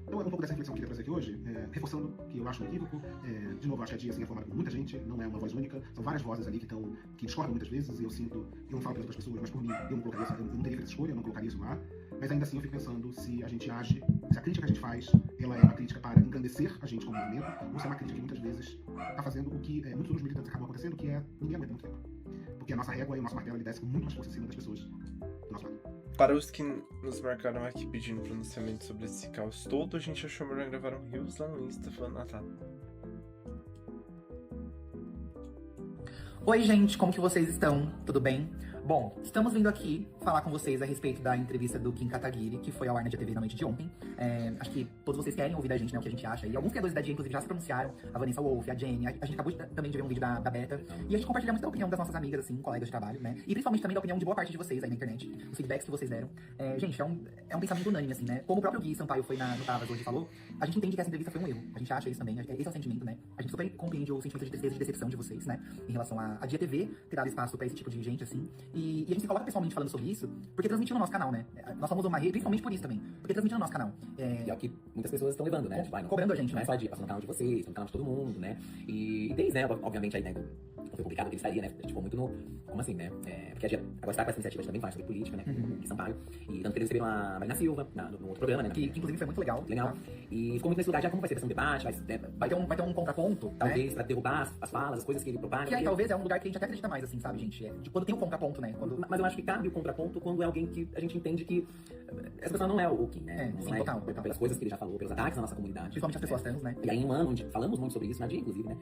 Então é um pouco dessa reflexão que eu queria trazer aqui hoje, reforçando que eu acho um equívoco. De novo, eu acho que a Dia assim, é formada por muita gente, não é uma voz única, são várias vozes ali que discordam muitas vezes, e eu não falo pelas outras pessoas, mas por mim, eu não teria feito essa escolha, eu não colocaria isso no ar. Mas ainda assim eu fico pensando se a gente age, se a crítica que a gente faz, ela é uma crítica para engrandecer a gente como movimento, ou se é uma crítica que muitas vezes está fazendo o que muitos dos militantes acabam acontecendo, que é ninguém aguenta muito tempo. Porque a nossa régua e o nosso martelo, ele desce com muito mais força em cima das pessoas do nosso lado. Para os que nos marcaram aqui pedindo pronunciamento sobre esse caos todo, a gente achou melhor gravar um Reels lá no Insta falando, tá. Oi, gente, como que vocês estão? Tudo bem? Bom, estamos vindo aqui falar com vocês a respeito da entrevista do Kim Kataguiri, que foi ao ar na Dia TV na noite de ontem. Acho que todos vocês querem ouvir da gente, né, o que a gente acha. E alguns criadores da Dia, inclusive, já se pronunciaram. A Vanessa Wolff, a Jenny. A gente acabou também de ver um vídeo da Beta. E a gente compartilha muito da opinião das nossas amigas, assim, colegas de trabalho, né? E principalmente também da opinião de boa parte de vocês aí na internet. Os feedbacks que vocês deram. Gente, é um pensamento unânime, assim, né? Como o próprio Gui Sampaio foi no Tavas hoje falou, a gente entende que essa entrevista foi um erro. A gente acha isso também. Esse é o sentimento, né? A gente super compreende o sentimento de tristeza e de decepção de vocês, né? Em relação a Dia TV ter dado espaço pra esse tipo de gente, assim. E a gente se coloca pessoalmente falando sobre isso, porque transmitiu no nosso canal, né? Nós somos uma rede, principalmente por isso também, porque transmitiu no nosso canal. E é o que muitas pessoas estão levando, né? Tipo, cobrando a gente, não é só a Dia, passando no canal de vocês, no canal de todo mundo, né? E desde, né, obviamente aí, né, foi publicado que ele estaria, né? A gente ficou muito no... Como assim, né? Porque a Dia agora está com essa iniciativa de também falar sobre política, né? Em Sampaio. E tanto que eles receberam a Marina Silva no outro programa, né? Que inclusive foi muito legal. Legal. E ficou muito nesse lugar já como vai ser, vai ser um debate, vai ter um contraponto, talvez, pra derrubar as falas, as coisas que ele propaga. Que aí talvez é um lugar que a gente até acredita mais, assim, sabe, gente? De quando tem um contraponto, né? Mas eu acho que cabe o contraponto quando é alguém que a gente entende que essa pessoa não é o Kim, né? Não sim, é total. pelas coisas que ele já falou, pelos ataques na nossa comunidade. Principalmente as pessoas trans, né? E aí, em um ano, onde falamos muito sobre isso, na dia, inclusive, né?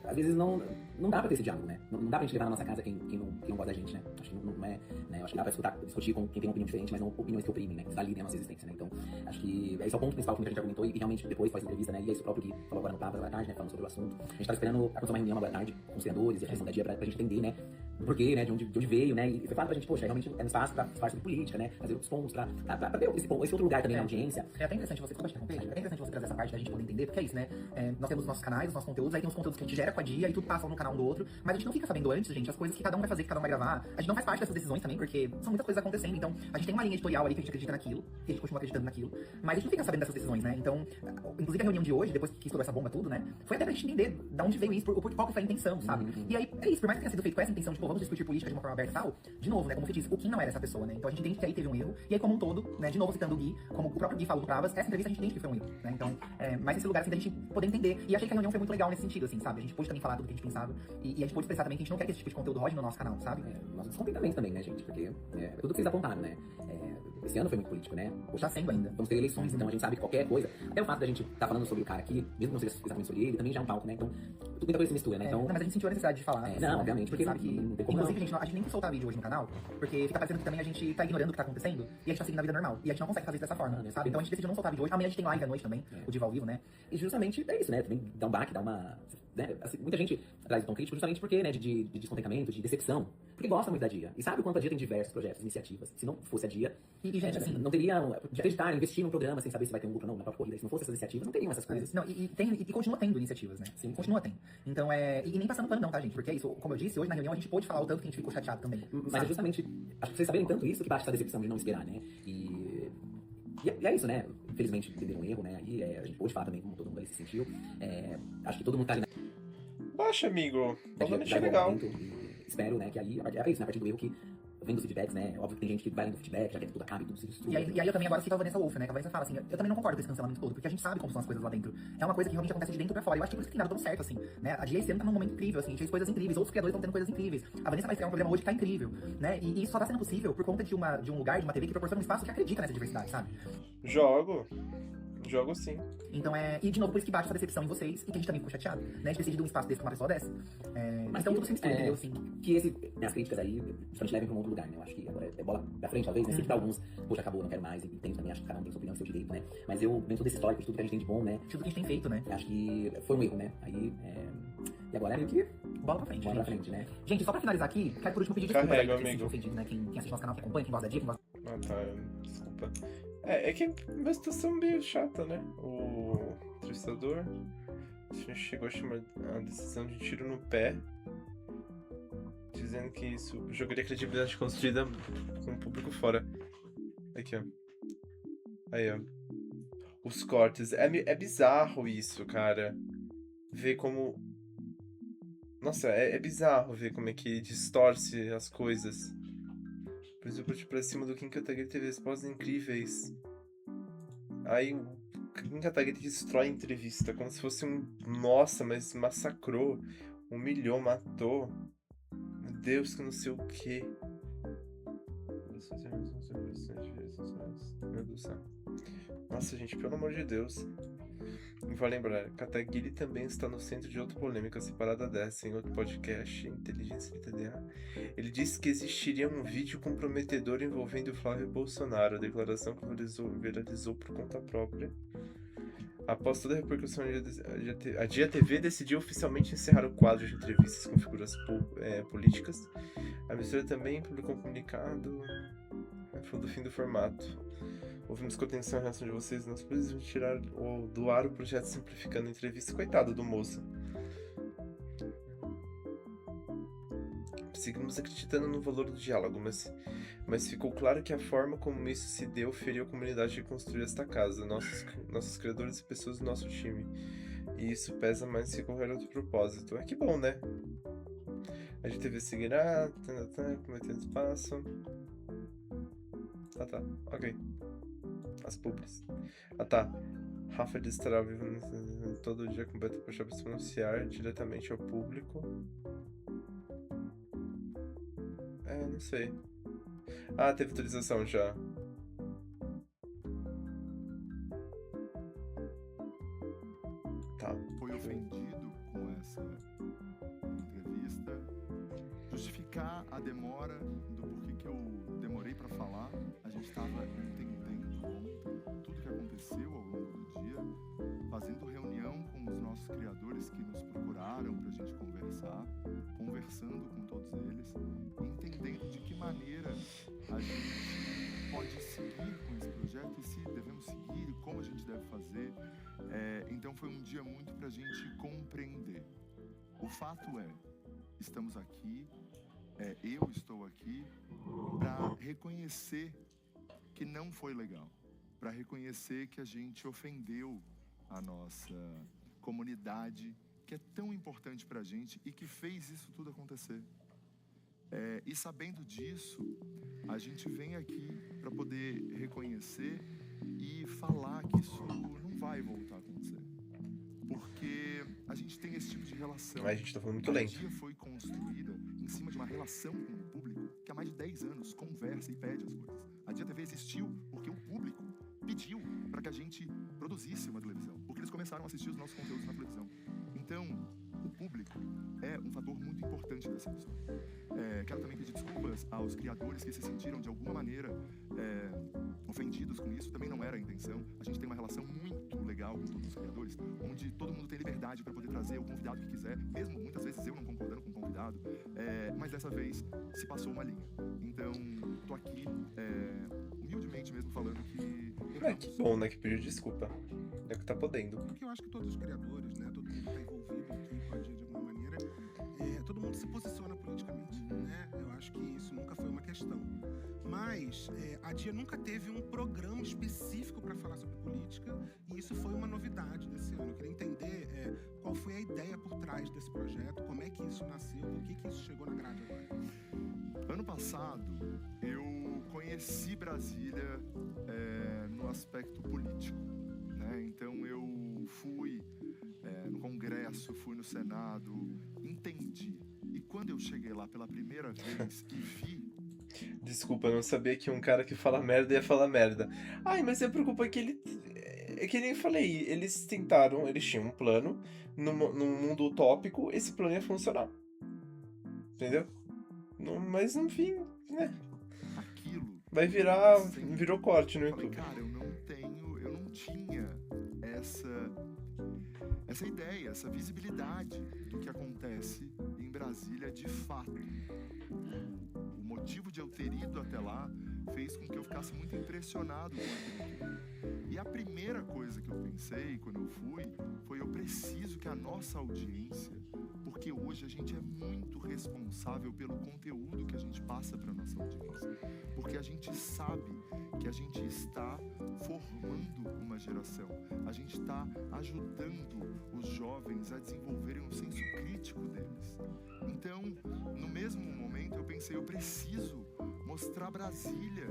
Às vezes não dá pra ter esse diálogo, né? Não dá pra gente levar na nossa casa quem não gosta da gente, né? Acho que não é, né? Acho que dá pra discutir com quem tem uma opinião diferente, mas não opiniões que oprimem, né? Que desvalidem a nossa existência, né? Então, acho que esse é o ponto principal que muita gente argumentou e realmente depois faz entrevista, né? E é isso próprio que falou agora no Papo agora à tarde, né? Falando sobre o assunto. A gente tava esperando acontecer uma reunião agora à tarde com os senadores e a questão da dia pra gente entender, né? O porquê, né? De onde veio, né? E foi claro pra gente, poxa, realmente é um espaço pra falar sobre política, né? Fazer outros pontos, pra ter esse outro lugar também na audiência. É até interessante você, desculpa te interromper, é até interessante você trazer essa parte da gente poder entender, porque é isso, né? Nós temos os nossos canais, os nossos conteúdos, aí tem os conteúdos que a gente gera com a dia e tudo passa um no canal um do outro, mas a gente não fica sabendo antes, gente, as coisas que cada um vai fazer, que cada um vai gravar. A gente não faz parte dessas decisões também, porque são muitas coisas acontecendo, então a gente tem uma linha editorial ali que a gente acredita naquilo, que a gente continua acreditando naquilo, mas a gente não fica sabendo dessas decisões, né? Então, inclusive a reunião de hoje, depois que estourou essa bomba tudo, né? Foi até pra gente entender de onde veio isso, qual que foi a intenção, sabe? E aí, é isso, por mais que tenha sido feito com essa intenção de, pô, vamos discutir política de uma forma aberta e tal, de novo, né? Como você disse, o Kim não era essa pessoa, né? Então a gente entende que aí teve um erro, e aí como um todo, né? De novo citando o Gui, como o próprio Gui falou no Pravas, essa entrevista a gente entende que foi um erro, né? Então, mais esse lugar assim da gente poder entender. E achei que a reunião foi muito legal nesse sentido, assim, sabe? A gente pôde também falar tudo o que a gente pensava, e a gente pôde expressar também que a gente não quer que esse tipo de conteúdo rode no nosso canal, sabe? Nosso descontentamento também, né, gente? Porque tudo que vocês apontaram, né? Esse ano foi muito político, né? Tá sendo ainda. Vamos ter eleições, então a gente sabe que qualquer coisa, até o fato da gente estar falando sobre o cara aqui, mesmo que não seja exatamente sobre ele, também já é um palco, né? Então, muita coisa se mistura, né? Então, não, mas a gente sentiu a necessidade de falar. Não, obviamente, porque sabe que, não tem como inclusive, a gente nem quis soltar vídeo hoje no canal, porque fica parecendo que também a gente tá ignorando o que tá acontecendo e a gente tá seguindo a vida normal. E a gente não consegue fazer isso dessa forma, sabe? Então a gente decidiu não soltar vídeo hoje. Amanhã a gente tem live à noite também, o Diva ao vivo, né? E justamente é isso, né? Também dá um baque, dá uma... Né? Assim, muita gente traz o tom crítico justamente porque, né? De descontentamento, de decepção. Porque gosta muito da Dia. E sabe o quanto a Dia tem diversos projetos, iniciativas. Se não fosse a Dia, gente, assim, não teria... De acreditar, investir num programa sem saber se vai ter um lucro ou não na própria corrida. Se não fosse essas iniciativas, não teriam essas coisas. Não, e continua tendo iniciativas, né? Sim. Continua tendo. Então, e nem passando pano não, tá, gente? Porque é isso, como eu disse, hoje na reunião a gente pôde falar o tanto que a gente ficou chateado também. Mas é justamente, acho que vocês saberem tanto isso que bate essa decepção de não esperar, né? E é isso, né? Infelizmente, entenderam um erro, né? Aí a gente pôde falar também como todo mundo ali se sentiu. Acho que todo mundo tá ali Baixa, amigo. Totalmente já legal. E espero, né, que aí, é isso, né? A partir do erro que vem dos feedbacks, né? Óbvio que tem gente que vai lendo do feedback, já quer que tudo acabe, tudo se destrua. E aí eu também agora cito a Vanessa Wolff, né? Que a Vanessa fala assim, eu também não concordo com esse cancelamento todo, porque a gente sabe como são as coisas lá dentro. É uma coisa que realmente acontece de dentro pra fora. Eu acho que por isso que tem dado tão certo, assim, né? A Dia esse ano tá num momento incrível, assim, a gente fez coisas incríveis, outros criadores estão tendo coisas incríveis. A Vanessa vai criar um programa hoje que tá incrível, né? E isso só tá sendo possível por conta de um lugar, de uma TV que proporciona um espaço que acredita nessa diversidade, sabe? Jogo sim. Então e de novo, por isso que bate essa decepção em vocês e que a gente também ficou chateado, né? A gente decidiu um espaço desse pra uma pessoa dessa. Mas então tudo se mistura, entendeu? Assim. Que as críticas aí, justamente levem pra um outro lugar, né? Eu acho que agora é bola pra frente, talvez, né? Sei que pra alguns, poxa, acabou, não quero mais, e tem também, acho que cada um tem sua opinião, seu direito, né? Mas eu, dentro desse histórico, de tudo que a gente tem de bom, né? Tudo que a gente tem feito, né? Acho que foi um erro, né? Aí, e agora é meio que... Bola pra frente, Bola pra frente, né? Gente, só pra finalizar aqui, quero por último pedir desculpa aí, Carrega, quem se amigo. sentiu ofendido, né? Quem assiste nosso canal, que acompanha, quem gosta da Dia, quem gosta... Ah, tá. Desculpa. É que é uma situação meio chata, né? O entrevistador a gente chegou a chamar a decisão de tiro no pé, dizendo que isso jogaria credibilidade construída com o público fora. Aqui, ó. Aí, ó. Os cortes. É bizarro isso, cara. Ver como... Nossa, é bizarro ver como é que distorce as coisas. Por exemplo, pra cima do Kim Kataguiri teve respostas incríveis. Aí o Kim Kataguiri destrói a entrevista, como se fosse Nossa, mas massacrou, humilhou, matou. Meu Deus, que não sei o quê. Meu Deus do céu. Nossa, gente, pelo amor de Deus. E vou lembrar, Kataguiri também está no centro de outra polêmica separada dessa, em outro podcast, Inteligência de TDA. Ele disse que existiria um vídeo comprometedor envolvendo Flávio Bolsonaro, a declaração que viralizou por conta própria. Após toda a repercussão, a Dia TV decidiu oficialmente encerrar o quadro de entrevistas com figuras políticas. A emissora também publicou um comunicado do fim do formato. Ouvimos com atenção a reação de vocês. Nós precisamos tirar do ar o projeto Simplificando a Entrevista. Coitado do moço. Seguimos acreditando no valor do diálogo, mas ficou claro que a forma como isso se deu feriu a comunidade de construir esta casa, nossos criadores e pessoas do nosso time. E isso pesa mais que qualquer outro propósito. Que bom, né? A GTV seguirá, cometendo espaço. Tá, ok. As publis. Tá. Rafa estará vivo todo dia com beta para se pronunciar diretamente ao público. Não sei. Teve atualização já. Tá. foi ofendido com essa entrevista, justificar a demora do porquê que eu demorei para falar. A gente estava entendendo ontem tudo que aconteceu ao longo do dia, fazendo reunião com os nossos criadores que nos procuraram para a gente conversar, conversando com todos eles, entendendo de que maneira a gente pode seguir com esse projeto e se devemos seguir e como a gente deve fazer. Então foi um dia muito para a gente compreender. O fato é, estamos aqui, eu estou aqui para reconhecer que não foi legal, para reconhecer que a gente ofendeu a nossa comunidade, que é tão importante para a gente e que fez isso tudo acontecer. E sabendo disso, a gente vem aqui para poder reconhecer e falar que isso não vai voltar a acontecer. Porque a gente tem esse tipo de relação. A gente tá falando muito lento. A dia foi construída em cima de uma relação com o público que há mais de 10 anos conversa e pede as coisas. A Dia TV existiu porque o público pediu para que a gente produzisse uma televisão, porque eles começaram a assistir os nossos conteúdos na televisão. Então, o público é um fator muito importante dessa missão. Quero também pedir desculpas aos criadores que se sentiram de alguma maneira ofendidos com isso. Também não era a intenção. A gente tem uma relação muito legal com todos os criadores, onde todo mundo tem liberdade para poder trazer o convidado que quiser, mesmo muitas vezes eu não concordando com o convidado, mas dessa vez se passou uma linha. Então, tô aqui humildemente mesmo falando que... Que bom, né? Que pediu desculpa. É o que tá podendo. Porque eu acho que todos os criadores, né? Todo mundo que tá envolvido aqui com a Dia de alguma maneira, todo mundo se posiciona politicamente, né? Eu acho que isso nunca foi uma questão. Mas a Dia nunca teve um programa específico para falar sobre política e isso foi uma novidade desse ano. Eu queria entender qual foi a ideia por trás desse projeto, como é que isso nasceu, por que isso chegou na grade agora. Ano passado, eu conheci Brasília no aspecto político, né? Então eu fui no Congresso, fui no Senado, entendi. E quando eu cheguei lá pela primeira vez e vi... Desculpa, eu não sabia que um cara que fala merda ia falar merda. Ai, mas é por culpa que ele... É que nem falei, eles tinham um plano, num mundo utópico, esse plano ia funcionar. Entendeu? Mas no fim, né? Aquilo... Virou corte no YouTube. Cara, eu não tinha essa ideia, essa visibilidade do que acontece em Brasília de fato. O motivo de eu ter ido até lá fez com que eu ficasse muito impressionado com aquilo. E a primeira coisa que eu pensei quando eu fui foi: eu preciso que a nossa audiência, porque hoje a gente é muito responsável pelo conteúdo que a gente passa para nossa audiência, porque a gente sabe que a gente está formando uma geração, a gente está ajudando os jovens a desenvolverem um senso crítico deles. Então, no mesmo momento, eu pensei: eu preciso mostrar Brasília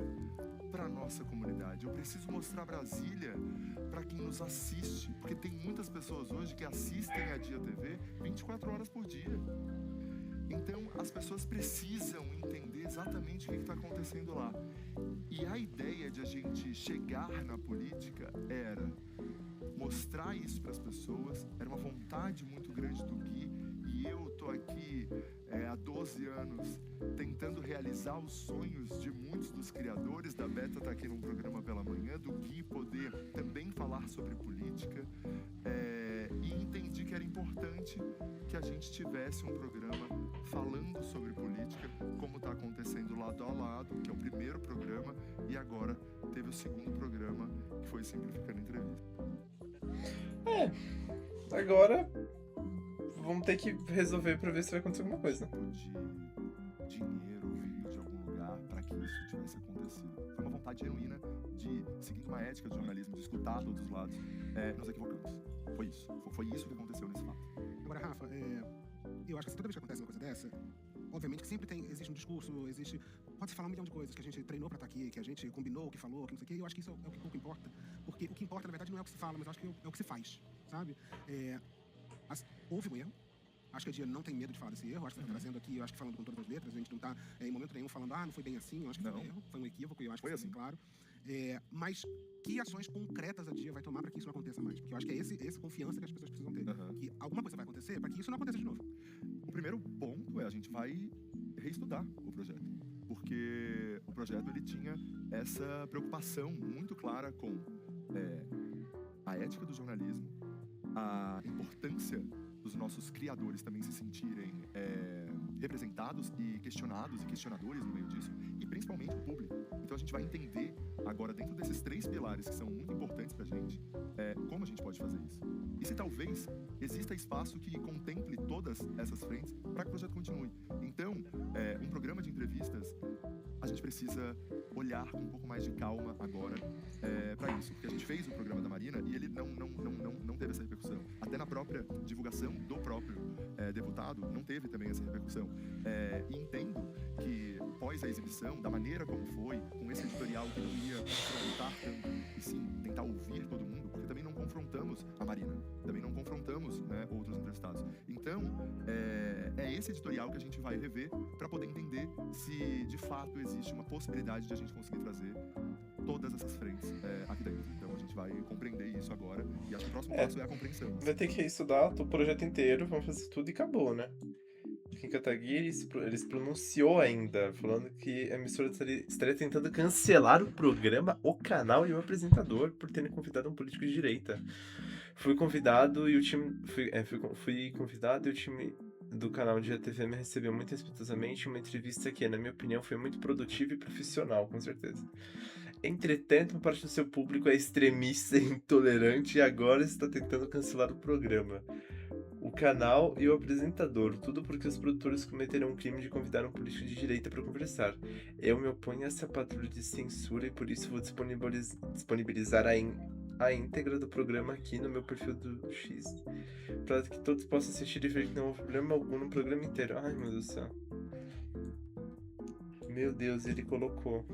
para nossa comunidade, eu preciso mostrar Brasília para quem nos assiste, porque tem muitas pessoas hoje que assistem a Dia TV 24 horas por dia. Então, as pessoas precisam entender exatamente o que está acontecendo lá. E a ideia de a gente chegar na política era mostrar isso para as pessoas, era uma vontade muito grande do Gui, e eu tô aqui há 12 anos tentando realizar os sonhos de muitos dos criadores. Da Beta tá aqui num programa pela manhã, do Gui poder também falar sobre política, e entendi que era importante que a gente tivesse um programa falando sobre política, como está acontecendo lado a lado, que é o primeiro programa, e agora teve o segundo programa, que foi Simplificando Entrevista. Agora vamos ter que resolver para ver se vai acontecer alguma coisa. De dinheiro vindo de algum lugar para que isso tivesse acontecido. Foi uma vontade genuína de, seguindo uma ética de jornalismo, de escutar todos os lados, nos equivocamos. Foi isso. Foi isso que aconteceu nesse fato. Agora, Rafa, eu acho que toda vez que acontece uma coisa dessa, obviamente que sempre existe um discurso, pode-se falar um milhão de coisas que a gente treinou pra estar aqui, que a gente combinou, que falou, que não sei o quê, e eu acho que isso é o que pouco importa. Porque o que importa, na verdade, não é o que se fala, mas eu acho que é o que se faz, sabe? Houve um erro. Acho que a Dia não tem medo de falar desse erro. Acho que você está trazendo aqui, eu acho que falando com todas as letras, a gente não está em momento nenhum falando, não foi bem assim. Eu acho que foi um erro, foi um equívoco, e eu acho que foi assim, claro. Mas que ações concretas a Dia vai tomar para que isso não aconteça mais? Porque eu acho que é essa confiança que as pessoas precisam ter. Que alguma coisa vai acontecer para que isso não aconteça de novo. O primeiro ponto é a gente vai reestudar o projeto. Porque o projeto ele tinha essa preocupação muito clara com a ética do jornalismo, a importância dos nossos criadores também se sentirem representados e questionados e questionadores no meio disso, e principalmente o público. Então a gente vai entender agora, dentro desses 3 pilares que são muito importantes pra gente, como a gente pode fazer isso. E se talvez exista espaço que contemple todas essas frentes para que o projeto continue. Então, um programa de entrevistas, a gente precisa olhar com um pouco mais de calma agora para isso. Porque a gente fez o programa da Marina e ele não teve essa repercussão. Até na própria divulgação do próprio deputado, não teve também essa repercussão. E entendo que, pós a exibição, da maneira como foi, com esse editorial que não ia confrontar tanto, e sim tentar ouvir todo mundo, porque também não confrontamos a Marina, também não confrontamos, né, outros entrevistados. Então, é esse editorial que a gente vai rever para poder entender se, de fato, existe uma possibilidade de a gente conseguir trazer todas essas frentes aqui dentro. Então, a gente vai compreender isso agora, e acho que o próximo passo é a compreensão. Vai ter que estudar o projeto inteiro, vamos fazer tudo e acabou, né? Kim Kataguiri, ele se pronunciou ainda, falando que a emissora estaria tentando cancelar o programa, o canal e o apresentador por terem convidado um político de direita. Fui convidado e o time do canal Dia TV me recebeu muito respeitosamente uma entrevista que, na minha opinião, foi muito produtiva e profissional, com certeza. Entretanto, uma parte do seu público é extremista e intolerante e agora está tentando cancelar o programa, o canal e o apresentador, tudo porque os produtores cometeram um crime de convidar um político de direita para conversar. Eu me oponho a essa patrulha de censura e por isso vou disponibilizar a íntegra do programa aqui no meu perfil do X, para que todos possam assistir e ver que não houve problema algum no programa inteiro. Ai, meu Deus do céu. Meu Deus, ele colocou